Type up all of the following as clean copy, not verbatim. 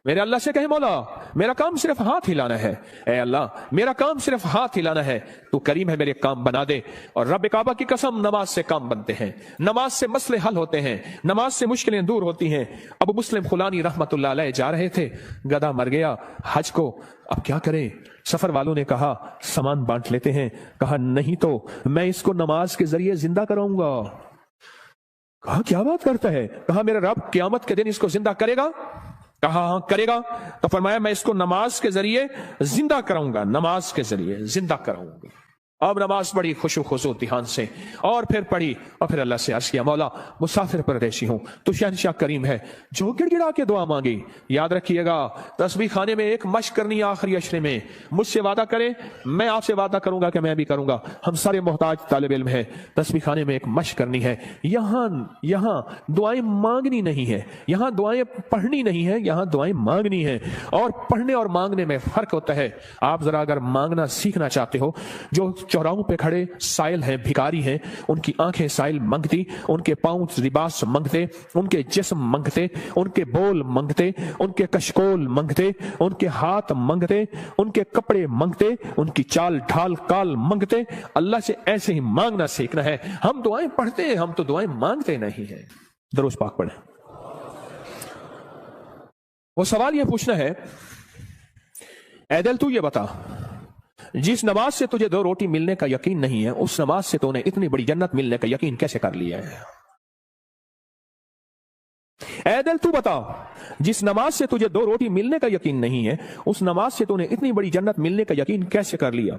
میرے اللہ سے کہیں مولا میرا کام صرف ہاتھ ہلانا ہے، اے اللہ میرا کام صرف ہاتھ ہلانا ہے، تو کریم ہے میرے کام بنا دے۔ اور رب کعبہ کی قسم نماز سے کام بنتے ہیں، نماز سے مسئلے حل ہوتے ہیں، نماز سے مشکلیں دور ہوتی ہیں۔ ابو مسلم خولانی رحمت اللہ علیہ جا رہے تھے، گدھا مر گیا حج کو، اب کیا کریں؟ سفر والوں نے کہا سامان بانٹ لیتے ہیں، کہا نہیں تو میں اس کو نماز کے ذریعے زندہ کراؤں گا۔ کہا کیا بات کرتا ہے؟ کہا میرا رب قیامت کے دن اس کو زندہ کرے گا؟ کہا ہاں کرے گا۔ تو فرمایا میں اس کو نماز کے ذریعے زندہ کراؤں گا، نماز کے ذریعے زندہ کراؤں گا۔ اب نماز پڑھی خشوع خضوع دھیان سے، اور پھر پڑھی، اور پھر اللہ سے عرض کیا مولا مسافر پردیسی ہوں، تو شہنشاہ کریم ہے جو گڑ گڑا کے دعا مانگی۔ یاد رکھیے گا تسبیح خانے میں ایک مشق کرنی ہے آخری عشرے میں، مجھ سے وعدہ کریں میں آپ سے وعدہ کروں گا کہ میں بھی کروں گا، ہم سارے محتاج طالب علم ہیں، تسبیح خانے میں ایک مشق کرنی ہے۔ یہاں دعائیں مانگنی نہیں ہے، یہاں دعائیں پڑھنی نہیں ہے، یہاں دعائیں مانگنی ہے، اور پڑھنے اور مانگنے میں فرق ہوتا ہے۔ آپ ذرا اگر مانگنا سیکھنا چاہتے ہو، جو چوراہوں پہ کھڑے سائل ہیں، بھکاری ہیں، ان کی آنکھیں سائل منگتی، ان کے پاؤں لباس منگتے، ان کے جسم منگتے، ان کے بول منگتے، ان کے کشکول منگتے، ان کے ہاتھ منگتے، ان کے کپڑے منگتے، ان کی چال ڈھال کال منگتے۔ اللہ سے ایسے ہی مانگنا سیکھنا ہے۔ ہم دعائیں پڑھتے ہیں، ہم تو دعائیں مانگتے نہیں ہیں۔ درود پاک پڑھیں۔ وہ سوال یہ پوچھنا ہے اے دل تو یہ بتا، جس نماز سے تجھے 2 روٹی ملنے کا یقین نہیں ہے، اس نماز سے تو نے اتنی بڑی جنت ملنے کا یقین کیسے کر لیا ہے؟ اے دل تو بتا، جس نماز سے تجھے 2 روٹی ملنے کا یقین نہیں ہے، اس نماز سے تو نے اتنی بڑی جنت ملنے کا یقین کیسے کر لیا؟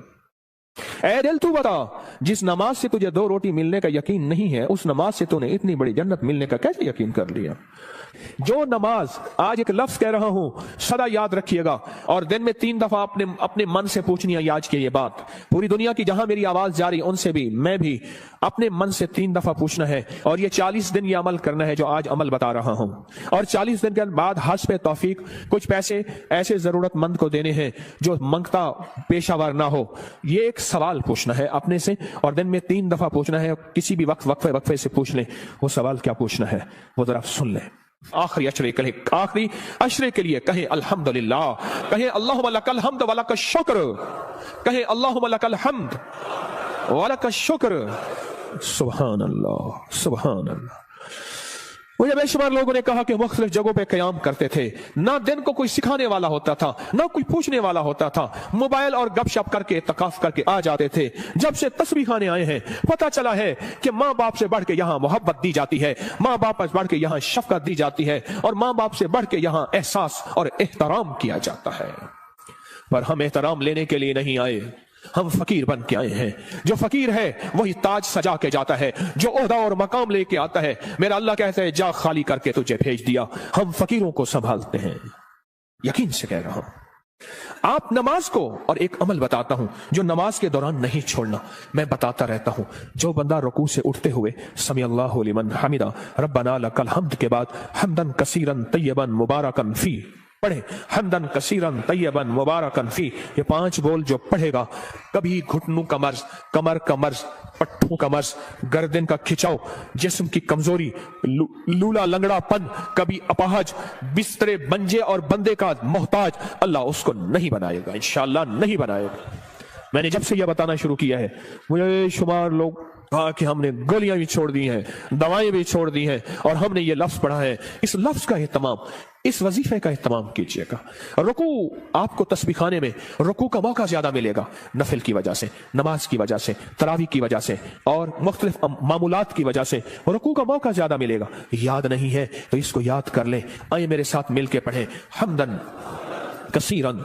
اے دل تو بتا، جس نماز سے تجھے 2 روٹی ملنے کا یقین نہیں ہے، اس نماز سے تو نے اتنی بڑی جنت ملنے کا کیسے یقین کر لیا؟ جو نماز، آج ایک لفظ کہہ رہا ہوں سدا یاد رکھیے گا، اور دن میں 3 دفعہ اپنے من سے پوچھنی ہے آج کی یہ بات، پوری دنیا کی جہاں میری آواز جاری ان سے بھی میں بھی اپنے من سے 3 دفعہ پوچھنا ہے، اور یہ 40 دن یہ عمل کرنا ہے جو آج عمل بتا رہا ہوں، اور 40 دن کے بعد حسب توفیق کچھ پیسے ایسے ضرورت مند کو دینے ہیں جو منگتا پیشہ ور نہ ہو۔ یہ ایک سوال پوچھنا ہے اپنے سے، اور دن میں 3 دفعہ پوچھنا ہے، کسی بھی وقت وقفے سے پوچھ لیں۔ وہ سوال کیا پوچھنا ہے وہ ذرا سن لیں۔ آخری عشرے کے لیے کہیں الحمدللہ، کہیں اللہم لک الحمد ولک الشکر، کہیں اللہم لک الحمد ولک الشکر۔ سبحان اللہ سبحان اللہ۔ مجھے بے شمار لوگوں نے کہا کہ مختلف جگہوں پہ قیام کرتے تھے، نہ دن کو کوئی سکھانے والا ہوتا تھا، نہ کوئی پوچھنے والا ہوتا تھا، موبائل اور گپ شپ کر کے اعتکاف کر کے آ جاتے تھے۔ جب سے تسبیح خانے آئے ہیں پتہ چلا ہے کہ ماں باپ سے بڑھ کے یہاں محبت دی جاتی ہے، ماں باپ سے بڑھ کے یہاں شفقت دی جاتی ہے، اور ماں باپ سے بڑھ کے یہاں احساس اور احترام کیا جاتا ہے۔ پر ہم احترام لینے کے لیے نہیں آئے، ہم فقیر بن کے آئے ہیں۔ جو فقیر ہے وہی تاج سجا کے جاتا ہے، جو عہدہ اور مقام لے کے آتا ہے میرا اللہ کہتا ہے جا خالی کر کے تجھے بھیج دیا۔ ہم فقیروں کو سنبھالتے ہیں، یقین سے کہہ رہا ہوں۔ آپ نماز کو، اور ایک عمل بتاتا ہوں جو نماز کے دوران نہیں چھوڑنا، میں بتاتا رہتا ہوں، جو بندہ رکوع سے اٹھتے ہوئے سمی اللہ لمن حمدہ ربنا لک الحمد کے بعد حمدن کثیرن طیبن مبارکن فی پڑھے، حمدن کثیرن طیبن مبارکن فی، یہ 5 بول جو پڑھے گا، کبھی گھٹنوں کا مرض، کمر کا مرض، پٹھوں کا مرض، گردن کا کھچاؤ، جسم کی کمزوری، لولا لنگڑا پن، کبھی اپاہج، بسترے بنجے اور بندے کا محتاج، اللہ اس کو نہیں بنائے گا، انشاءاللہ نہیں بنائے گا۔ میں نے جب سے یہ بتانا شروع کیا ہے مجھے شمار لوگ کہا کہ ہم نے گولیاں بھی چھوڑ دی ہیں، دوائیں بھی چھوڑ دی ہیں، اور ہم نے یہ لفظ پڑھا ہے۔ اس لفظ کا اہتمام، اس وظیفے کا اہتمام کیجئے گا۔ رکوع، آپ کو تسبیح خانے میں رکوع کا موقع زیادہ ملے گا، نفل کی وجہ سے، نماز کی وجہ سے، تراویح کی وجہ سے، اور مختلف معمولات کی وجہ سے رکوع کا موقع زیادہ ملے گا۔ یاد نہیں ہے تو اس کو یاد کر لیں۔ آئے میرے ساتھ مل کے پڑھیں، حمدن کثیرن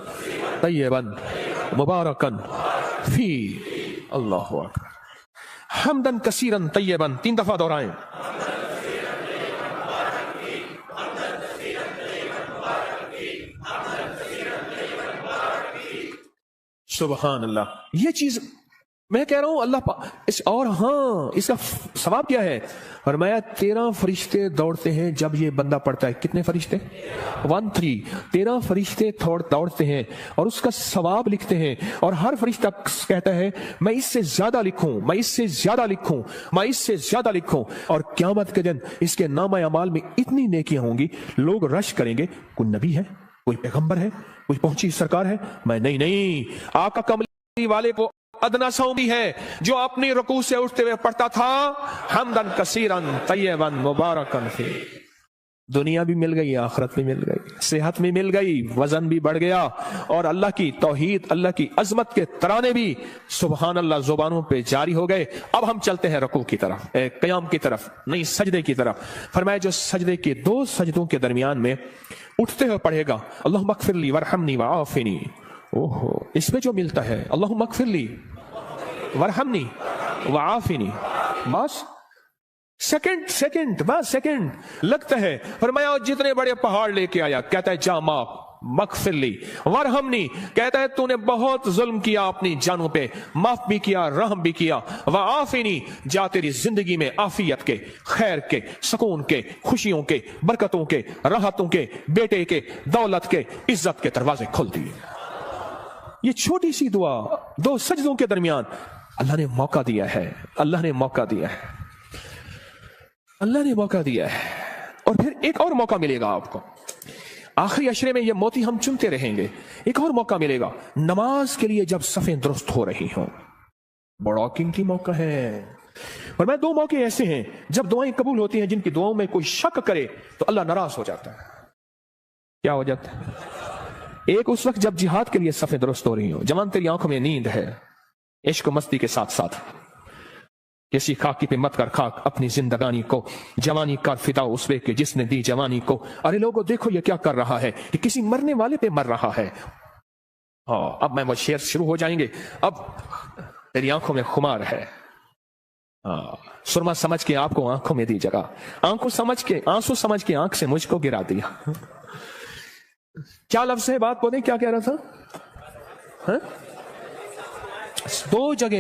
طیبن مبارکن فی، اللہ اکبر، حمدن کثیرن طیبن، 3 دفعہ دہرائیں۔ سبحان اللہ۔ یہ چیز میں کہہ رہا ہوں اللہ اور ہاں اس کا ثواب کیا ہے؟ فرمایا 13 فرشتے دوڑتے ہیں جب یہ بندہ پڑھتا ہے۔ کتنے فرشتے؟ 13 فرشتے دوڑتے ہیں اور اس کا ثواب لکھتے ہیں، اور ہر فرشتہ کہتا ہے میں اس سے زیادہ لکھوں، میں اس سے زیادہ لکھوں، میں اس سے زیادہ لکھوں، اور قیامت کے دن اس کے نامہ اعمال میں اتنی نیکیاں ہوں گی، لوگ رش کریں گے کوئی نبی ہے، कोई पैगंबर है, कोई पहुंची सरकार है? मैं नहीं, आका कमली वाले को अदना सौंदी है जो अपनी रुकू से उठते हुए पढ़ता था हमदन कसीरन तय्यबन मुबारकन फी। दुनिया भी मिल गई, आखिरत भी मिल गई, सेहत भी मिल गई, वजन भी बढ़ गया, और अल्लाह की तौहीद, अल्लाह की अजमत के तराने भी सुबहान अल्लाह जुबानों पे जारी हो गए। अब हम चलते हैं रुकू की तरफ, क़याम की तरफ, नहीं सजदे की तरफ। फरमाया जो सजदे के दो सजदों के दरमियान में उठते हुए पढ़ेगा अल्लाहुम्मा अग़फ़िरली वरहमनी वआफ़िनी, ओहो, इसमें जो मिलता है अल्लाहुम्मा अग़फ़िरली वरहमनी वआफ़िनी, बस सेकंड बस सेकंड लगता है। फरमाया जितने बड़े पहाड़ लेके आया, कहता है जा माफ मगफिरली वरहमनी, कहता है तूने बहुत जुल्म किया अपनी जानों पे, माफ भी किया, रहम भी किया। वआफ़िनी, जा तेरी जिंदगी में आफियत के, खैर के, सुकून के, खुशियों के, बरकतों के, राहतों के, बेटे के, दौलत के, इज्जत के दरवाजे खोल दिए। ये छोटी सी दुआ दो सजदों के दरमियान अल्लाह ने मौका दिया है, अल्लाह ने मौका दिया है, अल्लाह ने मौका दिया है। और फिर एक और मौका मिलेगा आपको, आखिरी अशरे में ये मोती हम चुनते रहेंगे। एक और मौका मिलेगा नमाज के लिए जब सफें दुरुस्त हो रही हों, बड़ा कीमती मौका है। और मैं दो मौके ऐसे हैं जब दुआएं कबूल होती हैं जिनकी दुआओं में कोई शक करे तो अल्लाह नाराज हो जाता है। क्या हो जाता है? एक उस वक्त जब जिहाद के लिए सफें दुरुस्त हो रही हो, जवान तेरी आंखों में नींद है, इश्क मस्ती के साथ साथ किसी खाकी पे मत कर खाक अपनी जिंदगानी को, जवानी कर फिदा उस वे के जिसने दी जवानी को। अरे लोगों देखो ये क्या कर रहा है, कि किसी मरने वाले पे मर रहा है। हाँ, अब मैं वो शेर शुरू हो जाएंगे। अब तेरी आंखों में खुमार है, हाँ, सुरमा समझ के आपको आंखों में दी जगह, आंखों समझ के आंसू समझ के आंख से मुझको गिरा दिया। क्या लफ्ज है, बात बोले, क्या कह रहा था? हाँ? दो जगह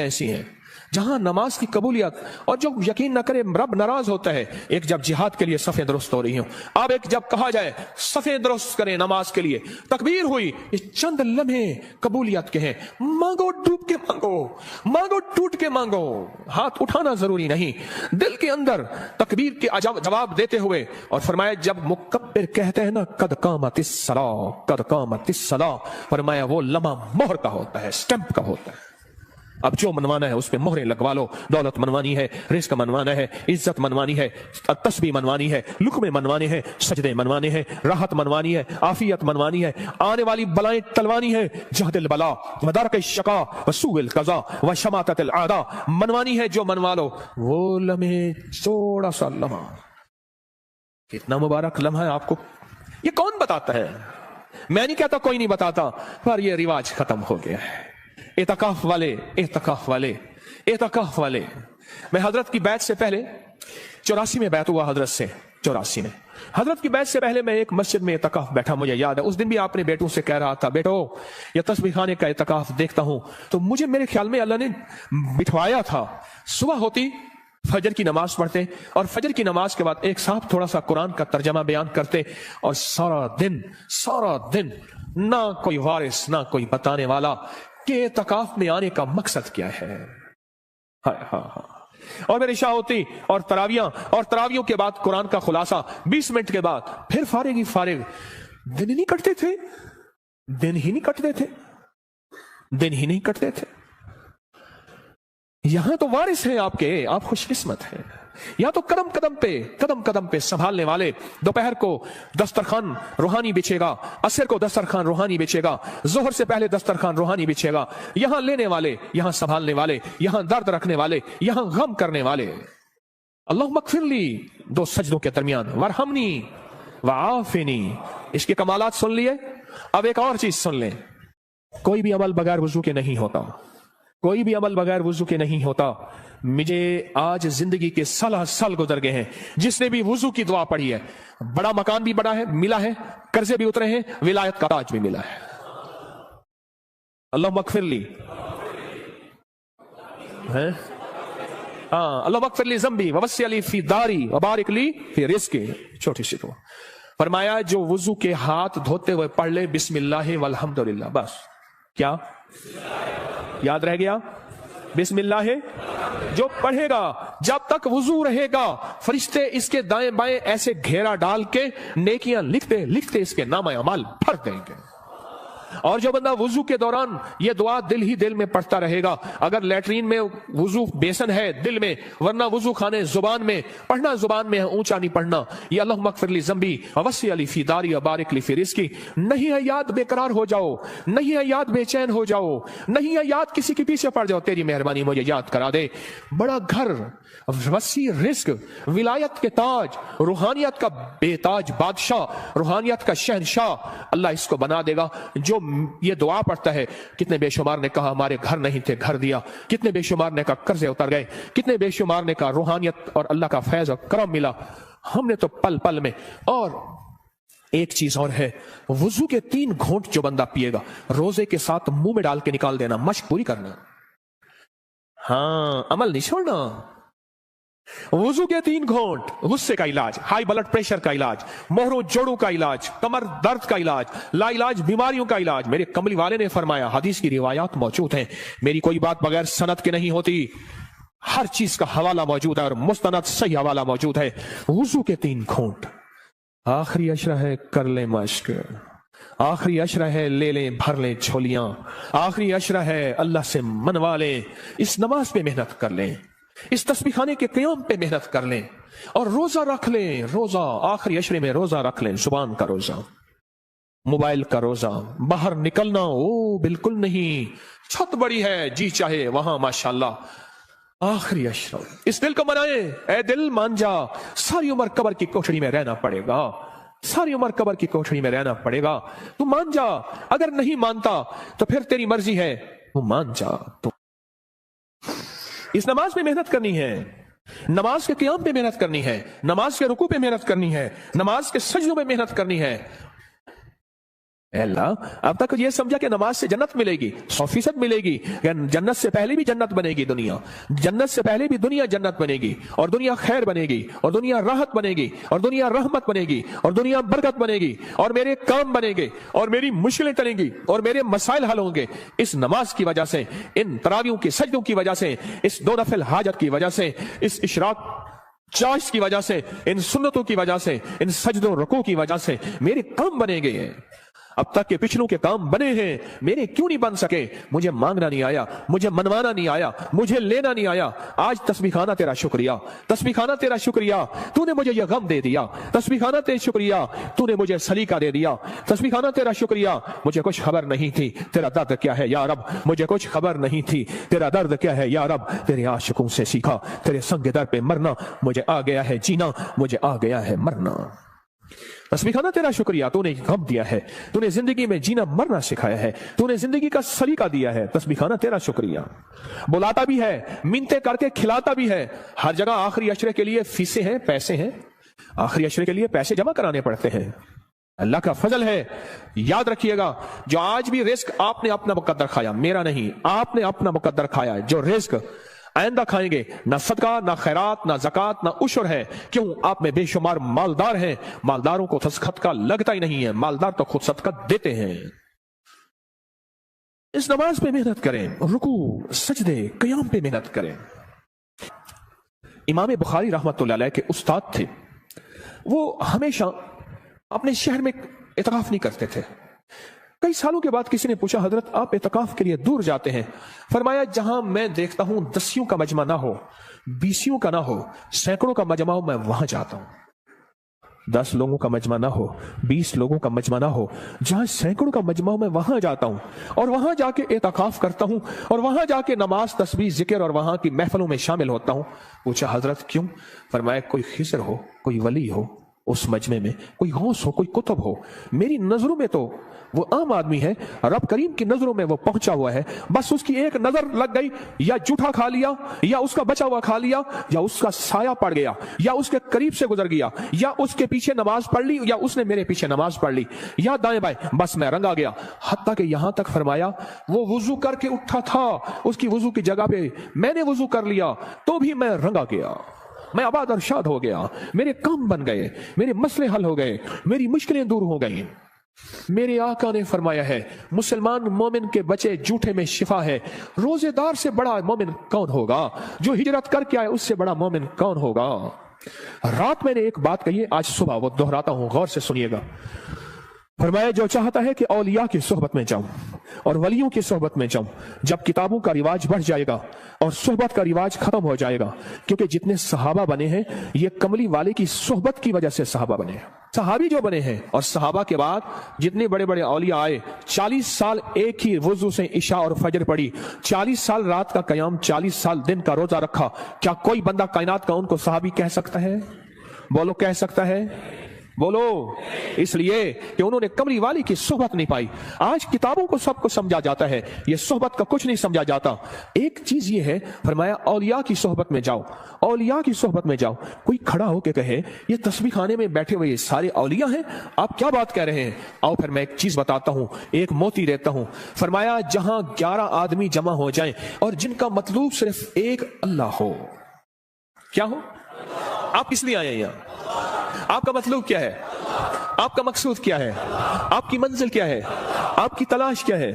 ऐसी हैं जहां नमाज की कबूलियत, और जो यकीन न करे रब नाराज होता है। एक जब जिहाद के लिए सफ़ें दुरुस्त हो रही हो, अब एक जब कहा जाए सफ़ें दुरुस्त करें नमाज के लिए, तकबीर हुई, ये चंद लम्हे कबूलियत के हैं। मांगो, डूब के मांगो, मांगो टूट के मांगो, हाथ उठाना जरूरी नहीं, दिल के अंदर तकबीर के जवाब देते हुए। और फरमाया जब मुकब्बिर कहते हैं ना कद कामतिस सलाह, फरमाया वो लम्हा मोहर का होता है, स्टैंप का होता है। अब जो मनवाना है उस पे मोहरें लगवा लो। दौलत मनवानी है, रिस्क मनवाना है, इज्जत मनवानी है, तस्बीह मनवानी है, लुक्मे मनवाने हैं, सजदे मनवाने हैं, राहत मनवानी है, आफियत मनवानी है, आने वाली बलाएं टलवानी है, जहदिल बला वदरक शका वसूल कज़ा व शमाततिल आदा मनवानी है। जो मनवा लो वो लम्हे, थोड़ा सा लम्हा, कितना मुबारक लम्हा है आपको ये कौन बताता है? मैं नहीं कहता कोई नहीं बताता, पर ये रिवाज खत्म हो गया है। एतकाफ वाले मैं हजरत की बैत से पहले 84 में बैत हुआ हजरत से, 84 में हजरत की बैत से पहले मैं एक मस्जिद में एतकाफ बैठा, मुझे याद है उस दिन भी आपने बेटों से कह रहा था, बेटो ये तस्बीह खाने का एतकाफ देखता हूं तो मुझे मेरे ख्याल में अल्लाह ने बिठवाया था। सुबह होती फजर की नमाज पढ़ते और फजर की नमाज के बाद एक साहब थोड़ा सा कुरान का तर्जमा बयान करते, और सारा दिन ना कोई वारिस ना कोई बताने वाला कि एतकाफ में आने का मकसद क्या है। हाँ। और मेरी शाह होती और तरावियों के बाद कुरान का खुलासा, 20 मिनट के बाद फिर फारिग। दिन ही नहीं कटते थे। यहां तो वारिस हैं आपके, आप खुशकिस्मत हैं। या तो कदम कदम पे संभालने वाले, दोपहर को दस्तरखान रूहानी बिछेगा, असर को दस्तरखान रूहानी बिछेगा, जोहर से पहले दस्तरखान रूहानी बिछेगा, यहां लेने वाले, यहां संभालने वाले, यहां दर्द रखने वाले, यहां गम करने वाले। अल्लाहुम्मा अग़फ़िरली दो सजदों के दरमियान, वरहमनी वआफ़िनी, इसके कमालात सुन लिए। अब एक और चीज सुन लें, कोई भी अमल बगैर वजू के नहीं होता। मुझे आज जिंदगी के साल गुजर गए हैं, जिसने भी वुजू की दुआ पढ़ी है, बड़ा मकान भी बड़ा है मिला है, कर्जे भी उतरे हैं, विलायत का ताज भी मिला है। अल्लाहुम्मा अग़फ़िरली है, अल्लाहुम्मा अग़फ़िरली ज़ंबी ववस्सिअली फी दारी वबारिक ली फी रिज़्क़ी। छोटी सी दुआ फरमाया जो वुजू के हाथ धोते हुए पढ़ ले बिस्मिल्लाह वल्हम्दुलिल्लाह, बस क्या याद रह गया? बिस्मिल्लाह है। जो पढ़ेगा जब तक वुजू रहेगा, फरिश्ते इसके दाएं बाएं ऐसे घेरा डाल के नेकियां लिखते लिखते इसके नामा अमाल भर देंगे। और जो बंदा वुजू के दौरान ये दुआ दिल ही दिल में पढ़ता रहेगा, अगर लैट्रीन में वुजू बेसन है दिल में, वरना वुजू खाने जुबान में, पढ़ना जुबान में है, ऊंचा नहीं पढ़ना। ये अल्लाह मगफिरली ज़ंबी वसी अली फी दारी बारिक ली फी रिज़्की। नहीं है याद बेकरार हो जाओ, नहीं है याद बेचैन हो जाओ, नहीं है याद किसी के पीछे पड़ जाओ, तेरी मेहरबानी मुझे याद करा दे। बड़ा घर, वसी रिज़्क, विलायत के ताज, रूहानियत का बेताज बादशाह, रूहानियत का शहनशाह अल्लाह इसको बना देगा। जो ये दुआ पढ़ता है, कितने बेशुमार ने कहा हमारे घर नहीं थे घर दिया, कितने बेशुमार ने कहा कर्जे उतर गए, कितने बेशुमार ने कहा रूहानियत और अल्लाह का फैज और करम मिला हमने तो पल पल में। और एक चीज और है, वुजू के 3 घूंट जो बंदा पिएगा रोजे के साथ मुंह में डाल के निकाल देना, मश्क पूरी करना। हाँ, अमल नहीं छोड़ना। वुजू के 3 घूंट, गुस्से का इलाज, हाई ब्लड प्रेशर का इलाज, मोहरों जोड़ों का इलाज, कमर दर्द का इलाज, लाइलाज बीमारियों का इलाज। मेरे कमली वाले ने फरमाया, हदीस की रिवायात मौजूद हैं, मेरी कोई बात बगैर सनद के नहीं होती, हर चीज का हवाला मौजूद है और मुस्तनद सही हवाला मौजूद है। वुजू के 3 घूंट, आखिरी अशरा है कर ले मश्क, आखिरी अशरा है ले लें भर लें झोलियां, आखिरी अशरा है अल्लाह से मनवा लें, इस नमाज पे मेहनत कर लें, इस तस्बीह खाने के क़याम पे मेहनत कर लें और रोजा रख लें। रोजा आखिरी अशरे में रोजा रख लें, जुबान का रोजा, मोबाइल का रोजा, बाहर निकलना ओ बिल्कुल नहीं, छत बड़ी है जी चाहे वहां माशाल्लाह। आखिरी अशरा, इस दिल को मनाए, ऐ दिल मान जा, सारी उम्र कब्र की कोठरी में रहना पड़ेगा, सारी उम्र कब्र की कोठरी में रहना पड़ेगा, तू मान जा। अगर नहीं मानता तो फिर तेरी मर्जी है, तू मान जा। तो इस नमाज पे मेहनत करनी है, नमाज के क़याम पे मेहनत करनी है, नमाज के रुकू पे मेहनत करनी है, नमाज के सजदों पे मेहनत करनी है। अल्लाह, अब तक ये समझा कि नमाज से जन्नत मिलेगी, 100% मिलेगी, जन्नत से पहले भी जन्नत बनेगी दुनिया, जन्नत से पहले भी दुनिया जन्नत बनेगी, और दुनिया खैर बनेगी, और दुनिया राहत बनेगी, और दुनिया रहमत बनेगी, और दुनिया बरकत बनेगी, और मेरे काम बनेंगे, और मेरी मुश्किलें टलेंगी, और मेरे मसाइल हल होंगे इस नमाज की वजह से, इन तरावियों की सजदों की वजह से, इस 2 नफिल हाजत की वजह से, इस इशराक चाश की वजह से, इन सुन्नतों की वजह से, इन सजदों रुकू की वजह से मेरे काम बनेंगे। अब तक के पिछलों के काम बने हैं, मेरे क्यों नहीं बन सके? मुझे मांगना नहीं आया, मुझे मनवाना नहीं आया, मुझे लेना नहीं आया। आज तस्बीह खाना तेरा शुक्रिया, तस्बीह खाना तेरा शुक्रिया, तूने मुझे यह गम दे दिया, तस्बीह खाना तेरा शुक्रिया, तूने मुझे सलीका दे दिया, तस्बीह खाना तेरा शुक्रिया, मुझे कुछ खबर नहीं थी तेरा दर्द क्या है या रब, मुझे कुछ खबर नहीं थी तेरा दर्द क्या है या रब, तेरे आशिकों से सीखा तेरे संग दर पे मरना, मुझे आ गया है जीना, मुझे आ गया है मरना। तस्बीह खाना तेरा शुक्रिया, तूने गम दिया है, तूने जिंदगी में जीना मरना सिखाया है, तूने जिंदगी का सलीका दिया है। तस्बीह खाना तेरा शुक्रिया। बुलाता भी है, मिन्नतें करके खिलाता भी है। हर जगह आखिरी अशरे के लिए फीसें हैं, पैसे हैं, आखिरी अशरे के लिए पैसे जमा कराने पड़ते हैं। अल्लाह का फजल है। याद रखिएगा, जो आज भी रिस्क आपने अपना मुकद्दर खाया, मेरा नहीं, आपने अपना मुकद्दर खाया, जो रिस्क आइंदा खाएंगे, ना सदका, ना खैरात, ना ज़कात, ना उशर है। क्यों? आप में बेशुमार मालदार हैं, मालदारों को तो सदका लगता ही नहीं है, मालदार तो खुद सदका देते हैं। इस नमाज पे मेहनत करें, रुकू सजदे क़याम पे मेहनत करें। इमाम बुखारी रहमतुल्लाह अलैह के उस्ताद थे, वो हमेशा अपने शहर में इतकाफ नहीं करते थे। कई सालों के बाद किसी ने पूछा, हजरत आप इतकाफ के लिए दूर जाते हैं? फरमाया, जहां मैं देखता हूं 10 का मजमा ना हो, 20 का ना हो, सैकड़ों का मजमा हो, मैं वहां जाता हूं। 10 लोगों का मजमा ना हो, 20 लोगों का मजमा ना हो, जहां सैकड़ों का मजमा हो, मैं वहां जाता हूं और वहां जाके इतकाफ करता हूं और वहां जाके नमाज, तस्बीह, जिक्र और वहां की महफिलों में शामिल होता हूं। पूछा, हजरत क्यों? फरमाया, कोई खिज़र हो, कोई वली हो उस मजमे में, कोई गौस हो, कोई कुतुब हो, मेरी नजरों में तो वो आम आदमी है, रब करीम की नजरों में वो पहुंचा हुआ है। बस उसकी एक नजर लग गई, या जूठा खा लिया, या उसका बचा हुआ खा लिया, या उसका साया पड़ गया, या उसके करीब से गुजर गया, या उसके पीछे नमाज पढ़ ली, या उसने मेरे पीछे नमाज पढ़ ली, या दाएं बाएं, बस मैं रंगा गया। हत्ता कि यहां तक फरमाया, वो वुजू करके उठा था, उसकी वुजू की जगह पे मैंने वुजू कर लिया तो भी मैं रंगा गया, मैं आबाद और शाद हो गया, मेरे काम बन गए, मेरे मसले हल हो गए, मेरी मुश्किलें दूर हो गई। मेरे आका ने फरमाया है, मुसलमान मोमिन के बचे जूठे में शिफा है। रोजेदार से बड़ा मोमिन कौन होगा? जो हिजरत करके आए उससे बड़ा मोमिन कौन होगा? रात मैंने एक बात कही है, आज सुबह वो दोहराता हूं, गौर से सुनिएगा। फरमाया, जो चाहता है कि औलिया की सोहबत में जाऊं और वलियों की सोहबत में जाऊं, जब किताबों का रिवाज बढ़ जाएगा और सोहबत का रिवाज खत्म हो जाएगा, क्योंकि जितने सहाबा बने हैं ये कमली वाले की सोहबत की वजह से सहाबा बने हैं। सहाबी जो बने हैं और सहाबा के बाद जितने बड़े बड़े औलिया आए, 40 साल एक ही वुजू से इशा और फजर पढ़ी, 40 साल रात का कयाम, 40 साल दिन का रोजा रखा। क्या कोई बंदा कायनात का उनको सहाबी कह सकता है? बोलो, कह सकता है? बोलो। इसलिए कि उन्होंने कमली वाली की सोहबत नहीं पाई। आज किताबों को सबको समझा जाता है, ये सोहबत का कुछ नहीं समझा जाता। एक चीज ये है, फरमाया औलिया की सोहबत में जाओ, औलिया की सोहबत में जाओ। कोई खड़ा होकर कहे ये तस्बीह खाने में बैठे हुए ये सारे औलिया हैं, आप क्या बात कह रहे हैं? आओ फिर मैं एक चीज बताता हूं, एक मोती देता हूं। फरमाया, जहां 11 आदमी जमा हो जाएं और जिनका मतलूब सिर्फ एक अल्लाह हो। क्या हो? आप किस लिए आए हैं यहां? आपका मतलब क्या है? आपका मकसूद क्या है? आपकी मंजिल क्या है? आपकी तलाश क्या है?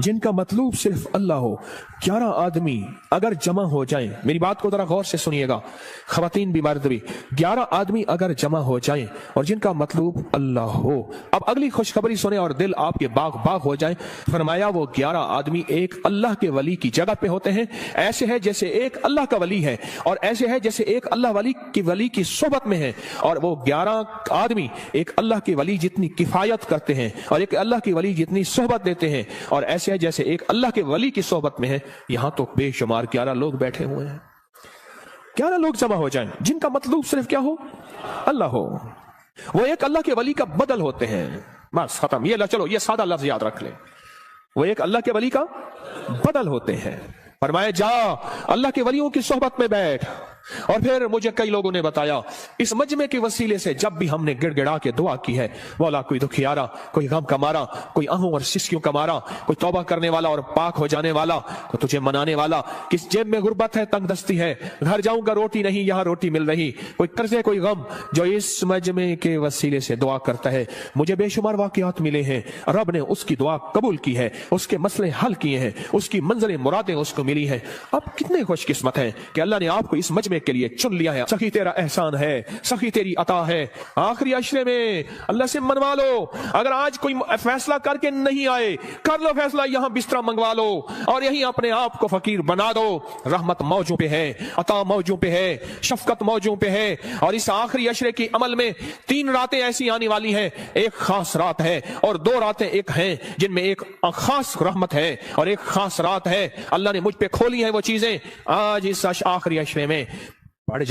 जिनका मतलब सिर्फ अल्लाह हो, 11 आदमी अगर जमा हो जाएं, मेरी बात को जरा गौर से सुनिएगा, खवातीन भी मर्द भी, 11 आदमी अगर जमा हो जाएं और जिनका मतलब अल्लाह हो। अब अगली खुशखबरी सुने और दिल आपके बाग बाग हो जाए। फरमाया, वो 11 आदमी एक अल्लाह के वली की जगह पे होते हैं। ऐसे है जैसे एक अल्लाह का वली है और ऐसे है जैसे एक अल्लाह वली की सोहबत में है। और वो 11 आदमी एक अल्लाह के वली जितनी किफायत करते हैं और एक अल्लाह की वली जितनी सोहबत देते हैं, और ऐसे है जैसे एक अल्लाह के वली की सोहबत में है। यहां तो बेशुमार 11 लोग बैठे हुए हैं। 11 लोग जमा हो जाएं जिनका मतलब सिर्फ क्या हो? अल्लाह हो। वो एक अल्लाह के वली का बदल होते हैं। बस खत्म। ये चलो, ये सादा लफ्ज याद रख ले, वो एक अल्लाह के वली का बदल होते हैं। फरमाया, जा अल्लाह के वलियों की सोहबत में बैठ। और फिर मुझे कई लोगों ने बताया, इस मजमे के वसीले से जब भी हमने गिड़गिड़ा के दुआ की है, मौला कोई दुखियारा, कोई गम का मारा, कोई आहू और सिस्कियों का मारा, कोई तौबा करने वाला और पाक हो जाने वाला, कोई तुझे मनाने वाला, किस जेब में गुर्बत है, तंग दस्ती है, घर जाऊंगा रोटी नहीं, यहां रोटी मिल रही, कोई कर्जे, कोई गम, जो इस मजमे के वसीले से दुआ करता है, मुझे बेशुमार वाकयात मिले हैं, रब ने उसकी दुआ कबूल की है, उसके मसले हल किए हैं, उसकी मंजिलें मुरादें उसको मिली है। अब कितने खुशकिस्मत हैं कि अल्लाह ने आपको इस मजमे के लिए चुन लिया है। सखी तेरा एहसान है, सखी तेरी अता है। आखिरी अशरे में अल्लाह से मनवा लो। अगर आज कोई फैसला करके नहीं आए, कर लो फैसला, यहां बिस्तरा मंगवा लो और यहीं अपने आप को फकीर बना दो। रहमत मौजों पे है, अता मौजों पे है, शफकत मौजों पे है। और इस आखिरी अशरे की अमल में 3 रातें ऐसी आने वाली हैं, एक खास रात है और 2 रातें एक हैं जिनमें एक खास रहमत है और एक खास रात है। अल्लाह ने मुझ पे खोली है वो चीजें। आज इस आखिरी अशरे में पढ़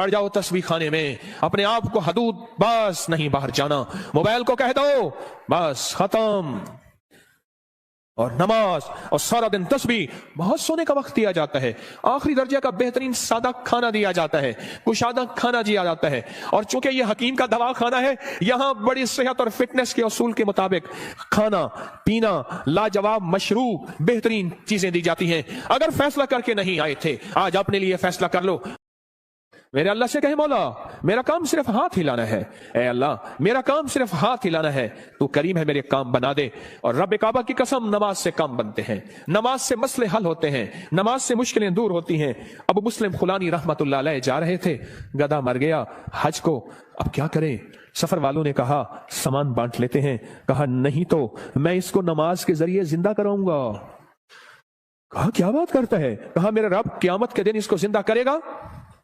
जाओ तस्बीह खाने में, अपने आप को हदूद बस नहीं बाहर जाना। मोबाइल को कह दो बस खत्म, और नमाज और सारा दिन तस्बीह। बहुत सोने का वक्त दिया जाता है, आखिरी दर्जे का बेहतरीन सादा खाना दिया जाता है, कुशादा खाना दिया जाता है। और चूंकि ये हकीम का दवा खाना है, यहां बड़ी सेहत और फिटनेस के उसूल के मुताबिक खाना पीना, लाजवाब मशरूब, बेहतरीन चीजें दी जाती हैं। अगर फैसला करके नहीं आए थे, आज अपने लिए फैसला कर लो। मेरे अल्लाह से कहे, मौला मेरा काम सिर्फ हाथ हिलाना है। ए अल्लाह, मेरा काम सिर्फ हाथ हिलाना है, तू करीम है, मेरे काम बना दे। और रब काबा की कसम, नमाज से काम बनते हैं, नमाज से मसले हल होते हैं, नमाज से मुश्किलें दूर होती हैं। अब मुस्लिम खुलानी रहमतुल्लाह अलैह जा रहे थे, गधा मर गया हज को, अब क्या करें? सफर वालों ने कहा सामान बांट लेते हैं। कहा नहीं तो मैं इसको नमाज के जरिए जिंदा कराऊंगा। कहा क्या बात करता है? कहा मेरा रब क़यामत के दिन इसको जिंदा करेगा।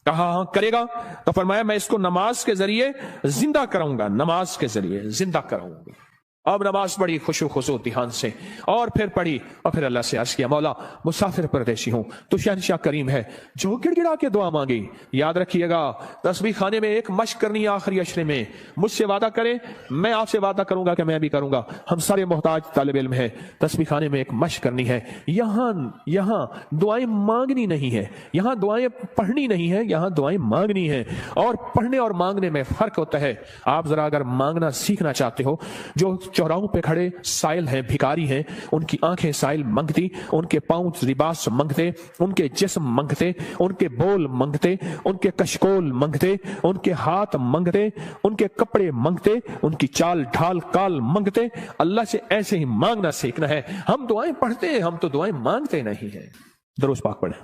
कहा हाँ करेगा। तो फरमाया मैं इसको नमाज के जरिए जिंदा कराऊंगा, नमाज के जरिए जिंदा कराऊंगा। अब नमाज पढ़ी खुशू खुशू ध्यान से, और फिर पढ़ी और फिर अल्लाह से अर्ज किया, मौला मुसाफिर परदेशी हूं, तू शहंशाह करीम है जो गिड़गिड़ा के दुआ मांगी। याद रखिएगा, तस्बीह खाने में एक मश्क करनी है आखिरी अशरे में। मुझसे वादा करें, मैं आपसे वादा करूंगा कि मैं भी करूंगा। हम सारे मोहताज तालिब इल्म है, तस्बीह खाने में एक मश्क करनी है। यहां दुआएं मांगनी नहीं है, यहां दुआएं पढ़नी नहीं है, यहां दुआएं मांगनी है। और पढ़ने और मांगने में फर्क होता है। आप जरा अगर मांगना सीखना चाहते हो, जो चौराहों पे खड़े साइल हैं, भिखारी हैं, उनकी आंखें साइल मंगती, उनके पांव लिबास मंगते, उनके जिस्म मंगते, उनके बोल मंगते, उनके कशकोल मंगते, उनके हाथ मंगते, उनके कपड़े मंगते, उनकी चाल ढाल काल मंगते। अल्लाह से ऐसे ही मांगना सीखना है। हम दुआएं पढ़ते हैं, हम तो दुआएं मांगते नहीं हैं। दरूद पाक पढ़ें।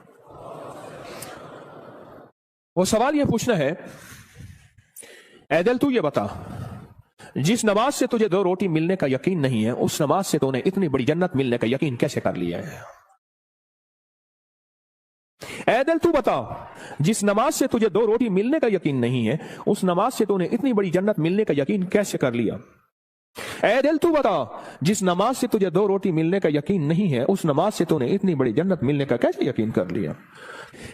वो सवाल ये पूछना है, ऐ दिल तू ये बता, जिस नमाज से तुझे 2 रोटी मिलने का यकीन नहीं है, उस नमाज से तूने इतनी बड़ी जन्नत मिलने का यकीन कैसे कर लिया है? ऐ दिल तू बता, जिस नमाज से तुझे 2 रोटी मिलने का यकीन नहीं है, उस नमाज से तूने इतनी बड़ी जन्नत मिलने का यकीन कैसे कर लिया? ऐ दिल तू बता, जिस नमाज से तुझे 2 रोटी मिलने का यकीन नहीं है, उस नमाज से तूने इतनी बड़ी जन्नत मिलने का कैसे यकीन कर लिया?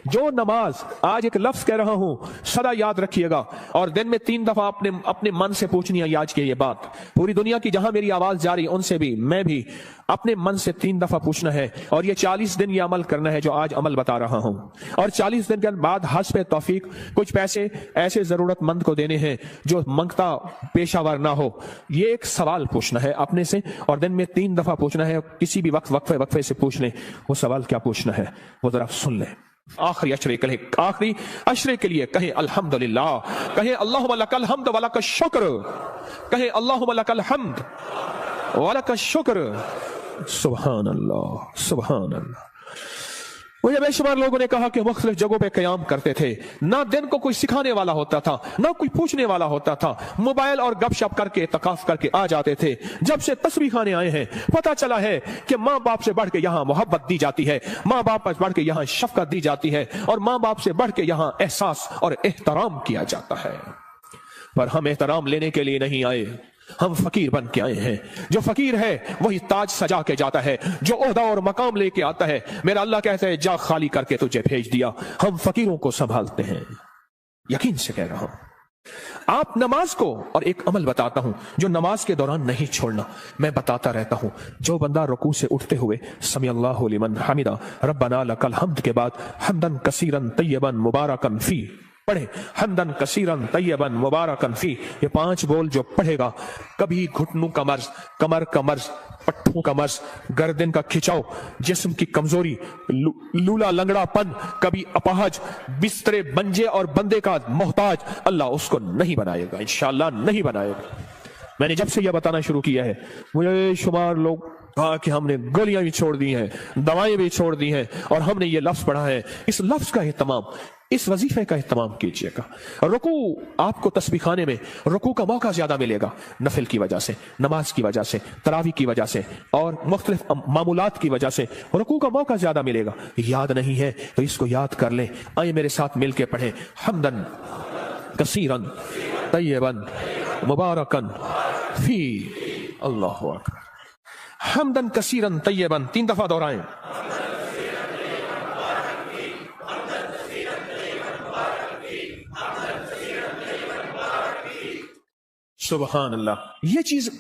जो नमाज, आज एक लफ्ज कह रहा हूं, सदा याद रखिएगा, और दिन में 3 दफा अपने मन से पूछनी है आज की ये बात। पूरी दुनिया की जहां मेरी आवाज जा रही, उनसे भी, मैं भी अपने मन से 3 दफा पूछना है, और ये 40 दिन ये अमल करना है जो आज अमल बता रहा हूं। और 40 दिन के बाद हस्ब तौफीक कुछ पैसे ऐसे जरूरतमंद को देने हैं जो मंगता पेशावर ना हो। ये एक सवाल पूछना है अपने से, और दिन में 3 दफा पूछना है। किसी भी वक्त वक्फे से पूछ लें। वो सवाल क्या पूछना है वो जरा सुन लें। आखिरी अशरे के लिए कहें अल्हम्दुलिल्लाह, कहें अल्लाहुम्मा लकल हम्द व लकश शुक्र, कहें अल्लाहुम्मा लकल हम्द व लकश शुक्र। सुभान अल्लाह, सुभान अल्लाह। मुझे बेशुमार लोगों ने कहा कि मुख्तलिफ जगहों पे क़याम करते थे, ना दिन को कोई सिखाने वाला होता था, ना कोई पूछने वाला होता था, मोबाइल और गपशप करके तकाफ करके आ जाते थे। जब से तस्बीह खाने आए हैं, पता चला है कि माँ बाप से बढ़ के यहाँ मोहब्बत दी जाती है, माँ बाप से बढ़ के यहाँ शफकत दी जाती है, और माँ बाप से बढ़ के यहाँ एहसास और एहतराम किया जाता है। पर हम एहतराम लेने के लिए नहीं आए, हम फकीर बन के आए हैं। जो फकीर है वही ताज सजा के जाता है, जो ओहदा और मकाम लेके आता है। मेरा अल्लाह कहता है जा खाली करके तुझे भेज दिया। हम फकीरों को संभालते हैं, यकीन से कह रहा हूं। आप नमाज को, और एक अमल बताता हूं जो नमाज के दौरान नहीं छोड़ना, मैं बताता रहता हूं। जो बंदा रुकू से उठते हुए समी अल्लाहु लिमन हमिदा रब्बना लकल हम्द के बाद हम्दन कसीरन तय्यबन मुबारकन फी पढ़े, हम्दन कसीरन तय्यबन मुबारकन फी। ये 5 बोल जो पढ़ेगा, कभी घुटनों का मर्ज, कमर का मर्ज, पट्टों का मर्ज, गर्दन का खिंचाव, जिस्म की कमजोरी, लूला लंगड़ापन, कभी अपाहज, बिस्तरे बंजे और बंदे का मोहताज, अल्लाह उसको नहीं बनाएगा, इंशाअल्लाह नहीं बनाएगा। मैंने जब से यह बताना शुरू किया है, मुझे शुमार लोग कहा कि हमने गोलियां भी छोड़ दी हैं, दवाएं भी छोड़ दी हैं, और हमने ये लफ्ज पढ़ा है। इस लफ्ज का एहतमाम, इस वजीफे का एहतमाम कीजिएगा। रुकू, आपको तस्बीह खाने में रुकू का मौका ज्यादा मिलेगा, नफिल की वजह से, नमाज की वजह से, तरावी की वजह से, और मुख्तलिफ मामूलात की वजह से रुकू का मौका ज्यादा मिलेगा। याद नहीं है तो इसको याद कर लें। आइए मेरे साथ मिलके पढ़ें, हम्दन कसीरन तय्यबन मुबारकन फी। अल्लाहु अकबर। हम्दन कसीरन तय्यबन 3 दफा दोहराएं। सुभान अल्लाह। ये चीज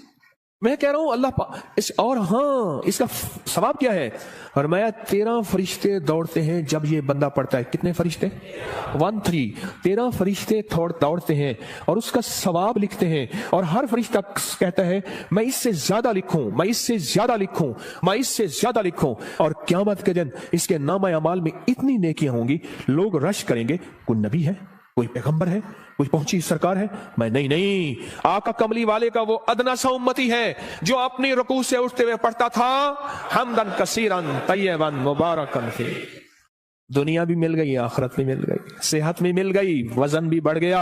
मैं कह रहा हूं अल्लाह इस, और हाँ, इसका सवाब क्या है? फरमाया 13 फरिश्ते दौड़ते हैं जब ये बंदा पढ़ता है। कितने फरिश्ते? 13 फरिश्ते दौड़ते हैं और उसका सवाब लिखते हैं, और हर फरिश्ता कहता है मैं इससे ज्यादा लिखूं, मैं इससे ज्यादा लिखूं, मैं इससे ज्यादा लिखूं। और क़यामत के दिन इसके नामा अमाल में इतनी नेकियां होंगी, लोग रश करेंगे, कोई नबी है, कोई पैगंबर है, कोई पहुंची सरकार है? मैं नहीं, आका कमली वाले का वो अदना सा उम्मती है जो अपनी रुकू से उठते हुए पढ़ता था हम्दन कसीरन तय्यबन मुबारकन फी। दुनिया भी मिल गई, आखिरत भी मिल गई, सेहत भी मिल गई, वजन भी बढ़ गया,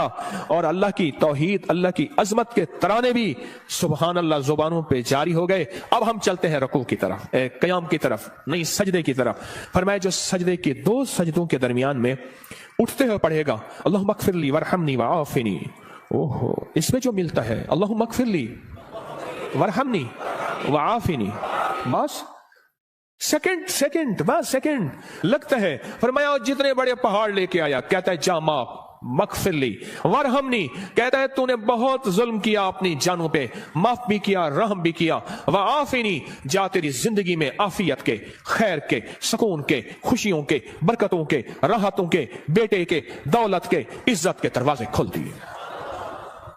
और अल्लाह की तौहीद, अल्लाह की अजमत के तराने भी सुभान अल्लाह जुबानों पे जारी हो गए। अब हम चलते हैं रुकू की तरफ, क़याम की तरफ, नहीं सजदे की तरफ। फरमाया जो सजदे के 2 सजदों के दरमियान में उठते हुए पढ़ेगा अल्लाहुम्मा अग़फ़िरली वरहमनी वआफ़िनी। ओहो, इसमें जो मिलता है अल्लाहुम्मा अग़फ़िरली वरहमनी वआफ़िनी, बस सेकंड लगता है। फरमाया जितने बड़े पहाड़ लेके आया, कहता है जा माफ, मग़फ़िरली वरहमनी, कहता है तूने बहुत जुल्म किया अपनी जानों पे, माफ भी किया, रहम भी किया। वआफ़िनी, जा तेरी जिंदगी में आफियत के, खैर के, सुकून के, खुशियों के, बरकतों के, राहतों के, बेटे के, दौलत के, इज्जत के दरवाजे खोल दिए।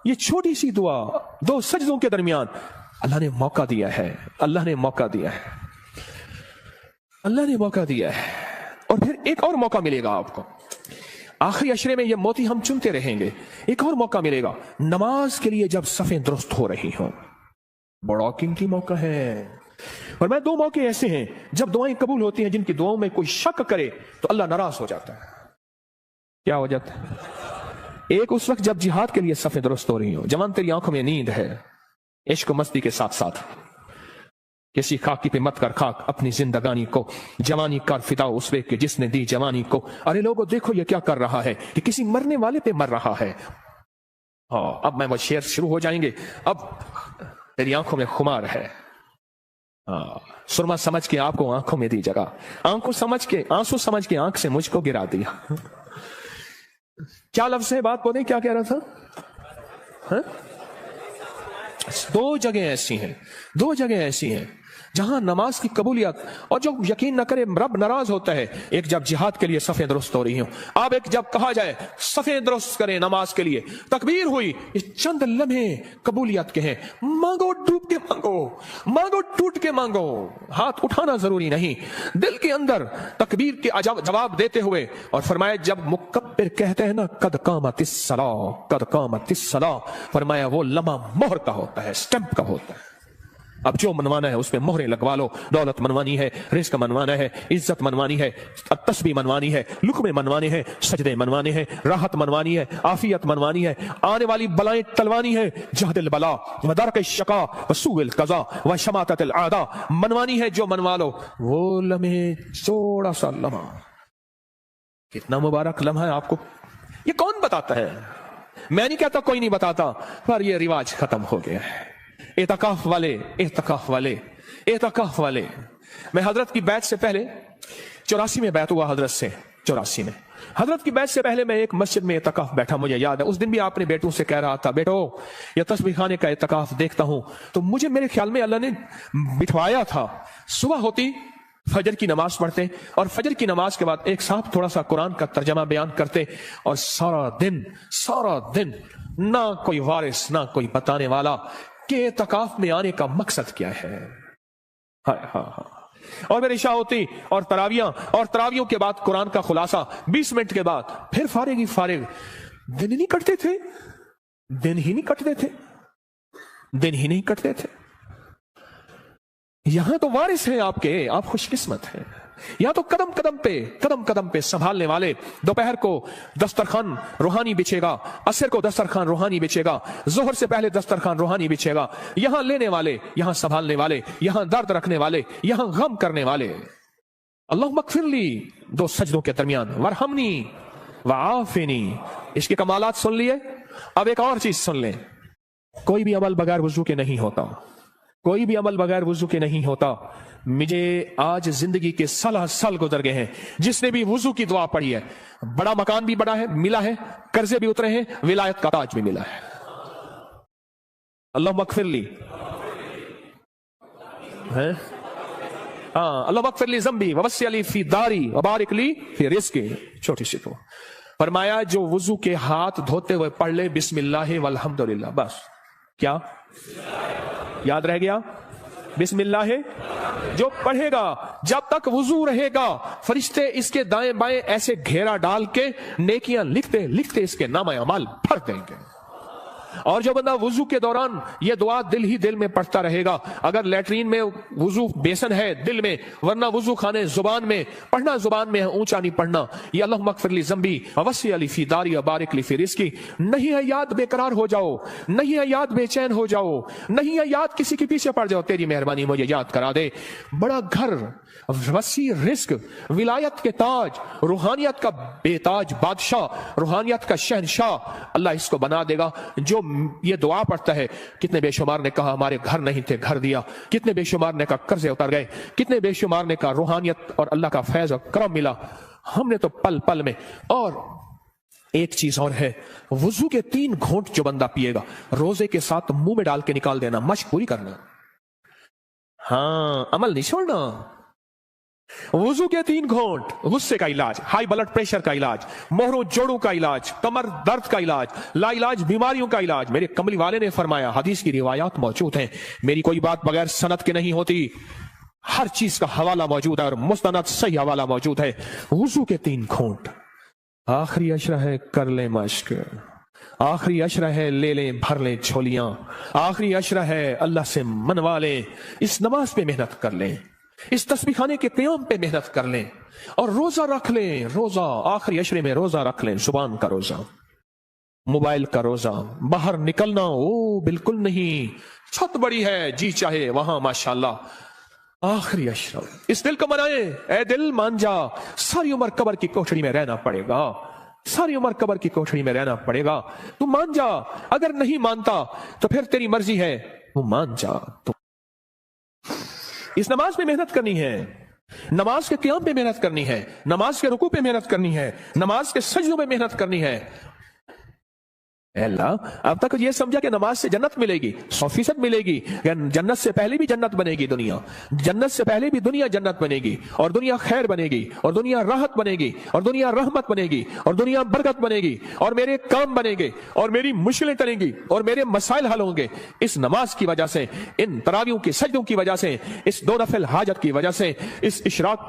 ये छोटी सी दुआ 2 सजदों के दरमियान अल्लाह ने मौका दिया है, अल्लाह ने मौका दिया है, अल्लाह ने मौका दिया है। और फिर एक और मौका मिलेगा आपको, आखिरी अशरे में ये मोती हम चुनते रहेंगे। एक और मौका मिलेगा नमाज के लिए, जब सफें दुरुस्त हो रही हो, बड़ा कीमती मौका है। और मैं दो मौके ऐसे हैं जब दुआएं कबूल होती हैं, जिनकी दुआओं में कोई शक करे तो अल्लाह नाराज हो जाता है। क्या हो जाता है? एक उस वक्त जब जिहाद के लिए सफें दुरुस्त हो रही हो, जवान तेरी आंखों में नींद है, इश्क मस्ती के साथ साथ किसी खाकी पे मत कर खाक अपनी जिंदगानी को, जवानी कर फिदा उस वे के जिसने दी जवानी को। अरे लोगों देखो ये क्या कर रहा है, कि किसी मरने वाले पे मर रहा है। हाँ, अब मैं वो शेर शुरू हो जाएंगे। अब तेरी आंखों में खुमार है, सुरमा समझ के आपको आंखों में दी जगह, आंखों समझ के आंसू समझ के आंख से मुझको गिरा दिया। क्या लफ्ज है, बात बोले, क्या कह रहा था? हा? दो जगह ऐसी हैं, दो जगह ऐसी हैं जहां नमाज की कबूलियत, और जो यकीन न करे रब नाराज होता है। एक जब जिहाद के लिए सफेद दुरुस्त हो रही हो, अब एक जब कहा जाए सफेद दुरुस्त करें नमाज के लिए, तकबीर हुई, ये चंद लम्हे कबूलियत के हैं। मांगो, डूब के मांगो, मांगो टूट के मांगो, हाथ उठाना जरूरी नहीं, दिल के अंदर तकबीर के जवाब देते हुए। और फरमाया जब मुकब्बिर कहते हैं ना, कद कामतिस सला, कद कामतिस सला, फरमाया वो लम्हा मोहर का होता है, स्टैंप का होता है। अब जो मनवाना है उसमें मोहरें लगवा लो। दौलत मनवानी है, रिस्क मनवाना है, इज्जत मनवानी है, तस्बीह मनवानी है, लुक्मे मनवाने हैं, सजदे मनवाने हैं, राहत मनवानी है, आफियत मनवानी है, आने वाली बलाएं टलवानी है, जहदिल बला व दरक शिका व सूइल कज़ा व शमाततिल आदा मनवानी है। जो मनवा लो वो लम्हे, थोड़ा सा लम्हा, कितना मुबारक लम्हा है आपको ये कौन बताता है? मैं नहीं कहता कोई नहीं बताता, पर ये रिवाज खत्म हो गया है। एतकाफ वाले, एतकाफ वाले, एतकाफ वाले। मैं हजरत की बैत से पहले 84 में बैत हुआ हजरत से, 84 में हजरत की बैत से पहले मैं एक मस्जिद में एतकाफ बैठा, मुझे याद है। उस दिन भी आपने बेटों से कह रहा था, बेटो ये तस्बीह खाने का एतकाफ देखता हूं, तो मुझे मेरे ख्याल में अल्लाह ने बिठवाया था। सुबह होती, फजर की नमाज पढ़ते, और फजर की नमाज के बाद एक साहब थोड़ा सा कुरान का तर्जमा बयान करते, और सारा दिन ना कोई वारिस ना कोई बताने वाला कि एतकाफ में आने का मकसद क्या है। हाँ। और फिर इशा होती और तरावियों के बाद कुरान का खुलासा, 20 मिनट के बाद फिर फारिग ही फारिग। दिन ही नहीं कटते थे, दिन ही नहीं कटते थे, दिन ही नहीं कटते थे। यहां तो वारिस है आपके, आप खुशकिस्मत हैं। या तो कदम कदम पे संभालने वाले। दोपहर को दस्तरखान रूहानी बिछेगा, असर को दस्तरखान रूहानी बिछेगा, जोहर से पहले दस्तरखान रूहानी बिछेगा। यहां लेने वाले, यहां संभालने वाले, यहां दर्द रखने वाले, यहां गम करने वाले। अल्लाह मगफिरली, दो सजदों के दरमियान, वरहमनी वआफिनी। इसके कमालात सुन लिए। अब एक और चीज सुन लें, कोई भी अमल बगैर वुजू के नहीं होता, कोई भी अमल बगैर वुजू के नहीं होता। मुझे आज जिंदगी के साल गुजर गए हैं, जिसने भी वुजू की दुआ पढ़ी है, बड़ा मकान भी बड़ा है मिला है, कर्जे भी उतरे हैं, विलायत का ताज भी मिला है। अल्लाह मगफिरली है, हाँ, अल्लाह मगफिरली ज़म्बी ववस्सी अली फी दारी व बारिक ली फी रिज़्क़ी। छोटी सी तो फरमाया जो वुजू के हाथ धोते हुए पढ़ ले बिस्मिल्लाह वल्हम्दुलिल्लाह, बस क्या याद रह गया? बिस्मिल्लाह जो पढ़ेगा, जब तक वुजू रहेगा, फरिश्ते इसके दाएं बाएं ऐसे घेरा डाल के नेकियां लिखते लिखते इसके नामा अमाल भर देंगे। और जो बंदा वुजू के दौरान ये दुआ दिल ही दिल में पढ़ता रहेगा, अगर लेटरीन में वुजू बेसन है दिल में, वरना वुजू खाने जुबान में, पढ़ना जुबान में है, ऊंचा नहीं पढ़ना। ये अल्लाह मगफिरली ज़म्बी ववस्सी अली फी दारी बारिक ली फी रिज़्क़ी। नहीं है याद बेकरार हो जाओ, नहीं है याद बेचैन हो जाओ, नहीं है याद किसी के पीछे पड़ जाओ, तेरी मेहरबानी मुझे याद करा दे। बड़ा घर, वसी रिज़्क़, विलायत के ताज, रूहानियत का बेताज बादशाह, रूहानियत का शहनशाह अल्लाह इसको बना देगा। जो ये दुआ पढ़ता है, कितने बेशुमार ने कहा हमारे घर नहीं थे घर दिया, कितने बेशुमार ने कहा कर्जे उतर गए, कितने बेशुमार ने कहा रूहानियत और अल्लाह का फैज और करम मिला, हमने तो पल पल में। और एक चीज और है, वुजू के 3 घूंट जो बंदा पिएगा, रोजे के साथ मुंह में डाल के निकाल देना, मश्क पूरी करना। हाँ, अमल नहीं छोड़ना, वुजू के 3 घूंट, गुस्से का इलाज, हाई ब्लड प्रेशर का इलाज, मोहरों जोड़ों का इलाज, कमर दर्द का इलाज, लाइलाज बीमारियों का इलाज। मेरे कमली वाले ने फरमाया, हदीस की रिवायात मौजूद हैं, मेरी कोई बात बगैर सनद के नहीं होती, हर चीज का हवाला मौजूद है और मुस्तनद सही हवाला मौजूद है। वुजू के 3 घूंट, आखिरी अशरा है कर ले मश्क, आखिरी अशरा है ले लें भर लें झोलियां, आखिरी अशरा है अल्लाह से मनवा लें। इस नमाज पे मेहनत कर लें, इस तस्बीह खाने के क़याम पे मेहनत कर लें और रोजा रख लें। रोजा आखिरी अशरे में रोजा रख लें, जुबान का रोजा, मोबाइल का रोजा। बाहर निकलना ओ बिल्कुल नहीं, छत बड़ी है जी चाहे वहां माशाल्लाह। आखिरी अशरा, इस दिल को मनाए, ए दिल मान जा, सारी उम्र कब्र की कोठड़ी में रहना पड़ेगा, सारी उम्र कब्र की कोठड़ी में रहना पड़ेगा। तू मान जा, अगर नहीं मानता तो फिर तेरी मर्जी है, तू मान जा। तो इस नमाज पे मेहनत करनी है, नमाज के क़याम पे मेहनत करनी है, नमाज के रुकू पे मेहनत करनी है, नमाज के सजदों पे मेहनत करनी है। अल्लाह, अब तक ये समझा कि नमाज से जन्नत मिलेगी, 100% मिलेगी। जन्नत से पहले भी जन्नत बनेगी दुनिया, जन्नत से पहले भी दुनिया जन्नत बनेगी, और दुनिया खैर बनेगी, और दुनिया राहत बनेगी, और दुनिया रहमत बनेगी, और दुनिया बरकत बनेगी, और मेरे काम बनेंगे, और मेरी मुश्किलें टलेंगी, और मेरे मसाइल हल होंगे इस नमाज की वजह से, इन तरावियों की सजदों की वजह से, इस 2 नफिल हाजत की वजह से, इस इशराक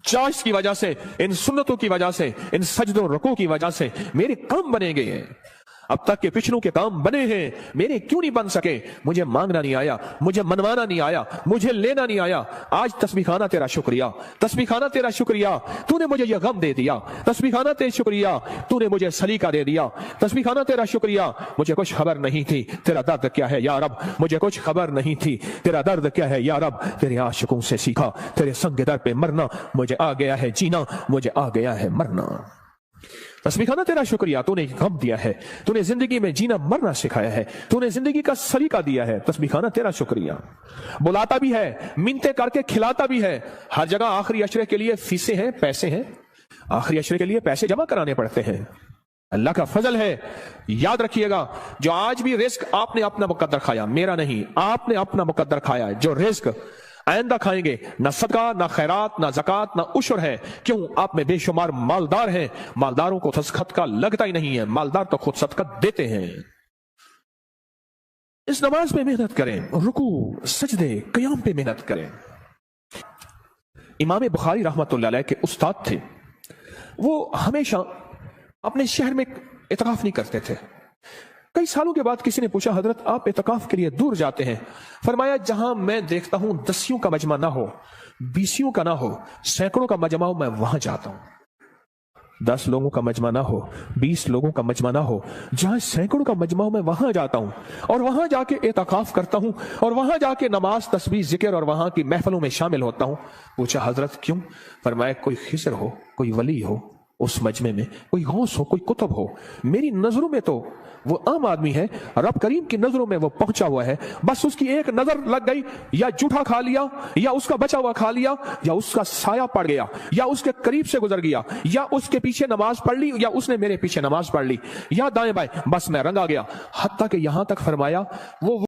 चाश की वजह से, इन सुन्नतों की वजह से, इन सजदों रुकू की वजह से मेरे काम बनेंगे। अब तक के पिछलों के काम बने हैं, मेरे क्यों नहीं बन सके? मुझे मांगना नहीं आया, मुझे मनवाना नहीं आया, मुझे लेना नहीं आया। आज तस्बीह खाना तेरा शुक्रिया, तस्बीह खाना तेरा शुक्रिया, तूने मुझे यह गम दे दिया। तस्बीह खाना तेरा शुक्रिया, तूने मुझे सलीका दे दिया। तस्बीह खाना तेरा शुक्रिया, मुझे कुछ खबर नहीं थी तेरा दर्द क्या है या रब, मुझे कुछ खबर नहीं थी तेरा दर्द क्या है या रब। तेरे आशिकों से सीखा तेरे संग दर पे मरना, मुझे आ गया है जीना, मुझे आ गया है मरना। तस्बीह खाना तेरा शुक्रिया, तूने गम दिया है, तूने जिंदगी में जीना मरना सिखाया है, तूने जिंदगी का सलीका दिया है। तस्बीह खाना तेरा शुक्रिया। बुलाता भी है, मिन्नतें करके खिलाता भी है। हर जगह आखिरी अशरे के लिए फीसें हैं, पैसे हैं, आखिरी अशरे के लिए पैसे जमा कराने पड़ते हैं। अल्लाह का फजल है। याद रखिएगा, जो आज भी रिस्क आपने अपना मुकद्दर खाया, मेरा नहीं, आपने अपना मुकद्दर खाया, जो रिस्क आइंदा खाएंगे, ना सदका, ना खैरात, ना ज़कात, ना उशर है। क्यों? आप में बेशुमार मालदार हैं, मालदारों को सदका लगता ही नहीं है, मालदार तो खुद सदका देते हैं। इस नमाज पे मेहनत करें, रुकू सजदे क़याम पे मेहनत करें। इमाम बुखारी रहमतुल्लाह अलैह के उस्ताद थे, वो हमेशा अपने शहर में इतकाफ नहीं करते थे। कई सालों के बाद किसी ने पूछा, हजरत आप इतकाफ के लिए दूर जाते हैं? फरमाया, जहां मैं देखता हूं 10 का मजमा ना हो, 20 का ना हो, सैकड़ों का मजमा हो, मैं वहां जाता हूं। 10 लोगों का मजमा ना हो, 20 लोगों का मजमा ना हो, जहां सैकड़ों का मजमा हो, मैं वहां जाता हूं और वहां जाके इतकाफ करता हूं और वहां जाके नमाज, तस्बीह, जिक्र और वहां की महफिलों में शामिल होता हूं। पूछा, हजरत क्यों? फरमाया, कोई खिज़र हो, कोई वली हो उस मजमे में, कोई गौस हो, कोई कुतुब हो। मेरी नजरों में तो वो आम आदमी है, रब करीम की नजरों में वो पहुंचा हुआ है। बस उसकी एक नजर लग गई, या जूठा खा लिया, या उसका बचा हुआ खा लिया, या उसका साया पड़ गया, या उसके करीब से गुजर गया, या उसके पीछे नमाज पढ़ ली, या उसने मेरे पीछे नमाज पढ़ ली, या दाएं बाएं, बस मैं रंगा गया। हत्ता कि यहां तक फरमाया, वो